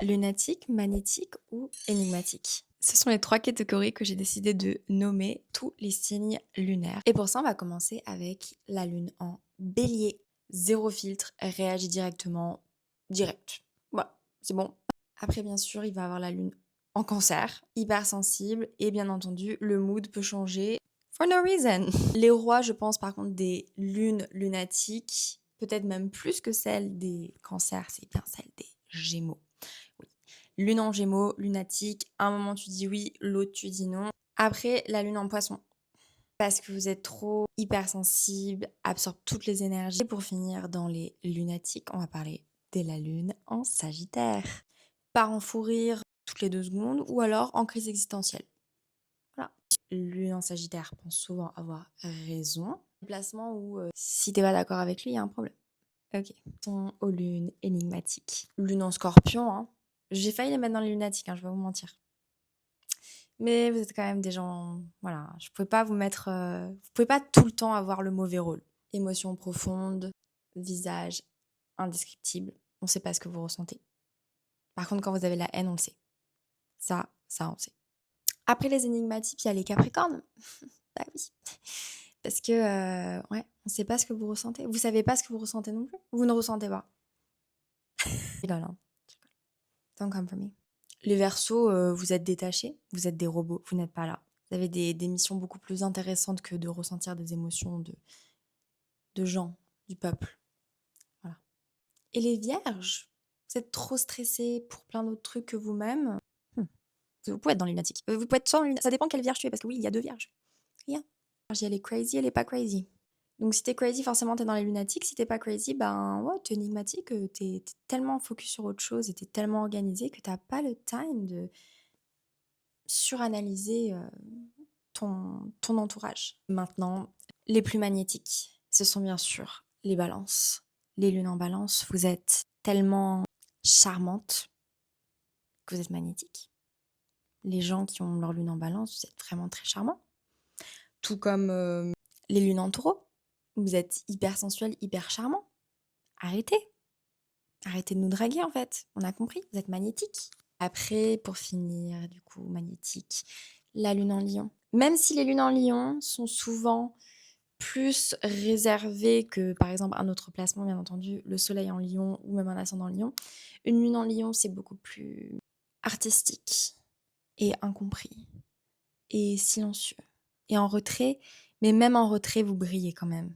lunatique, magnétique ou énigmatique. Ce sont les 3 catégories que j'ai décidé de nommer tous les signes lunaires. Et pour ça, on va commencer avec la lune en bélier. Zéro filtre, elle réagit directement, direct. Voilà, c'est bon. Après, bien sûr, il va avoir la lune en cancer, hypersensible et bien entendu, le mood peut changer for no reason. Les rois, je pense par contre des lunes lunatiques, peut-être même plus que celles des cancers, c'est bien celle des gémeaux. Oui. Lune en gémeaux, lunatique, un moment tu dis oui, l'autre tu dis non. Après, la lune en poisson, parce que vous êtes trop hypersensible, absorbe toutes les énergies. Et pour finir, dans les lunatiques, on va parler de la lune en sagittaire. Part en fou rire toutes les 2 secondes ou alors en crise existentielle. Voilà. Lune en sagittaire pense souvent avoir raison. Placement où si t'es pas d'accord avec lui, il y a un problème. Ok. Passons aux lunes énigmatiques. Lune en scorpion, hein. J'ai failli les mettre dans les lunatiques, hein, je vais vous mentir. Mais vous êtes quand même des gens, voilà, je pouvais pas vous mettre, vous pouvez pas tout le temps avoir le mauvais rôle. Émotions profondes, visage indescriptible, on sait pas ce que vous ressentez. Par contre, quand vous avez la haine, on le sait. Ça, on sait. Après les énigmatiques, il y a les capricornes. Bah oui. Parce que, ouais, on sait pas ce que vous ressentez. Vous savez pas ce que vous ressentez non plus. Vous ne ressentez pas. Je rigole, hein. Don't come for me. Les Verseaux, vous êtes détachés, vous êtes des robots, vous n'êtes pas là. Vous avez des missions beaucoup plus intéressantes que de ressentir des émotions de gens, du peuple. Voilà. Et les Vierges, vous êtes trop stressés pour plein d'autres trucs que vous-même. Vous pouvez être dans les lunatiques. Vous pouvez être sans lunettes. Ça dépend quelle vierge tu es, parce que oui, il y a 2 vierges. Il y a. Elle est crazy, elle est pas crazy. Donc si t'es crazy, forcément t'es dans les lunatiques. Si t'es pas crazy, ben ouais, t'es énigmatique, t'es tellement focus sur autre chose et t'es tellement organisé que t'as pas le time de suranalyser ton entourage. Maintenant, les plus magnétiques, ce sont bien sûr les balances. Les lunes en balance, vous êtes tellement charmante que vous êtes magnétique. Les gens qui ont leur lune en balance, vous êtes vraiment très charmants. Tout comme les lunes en taureau, vous êtes hyper sensuel, hyper charmant. Arrêtez. Arrêtez de nous draguer en fait. On a compris, vous êtes magnétique. Après, pour finir, du coup, magnétique, la lune en lion. Même si les lunes en lion sont souvent plus réservées que, par exemple, un autre placement, bien entendu, le soleil en lion ou même un ascendant en lion, une lune en lion, c'est beaucoup plus artistique et incompris et silencieux et en retrait, mais même en retrait, vous brillez quand même.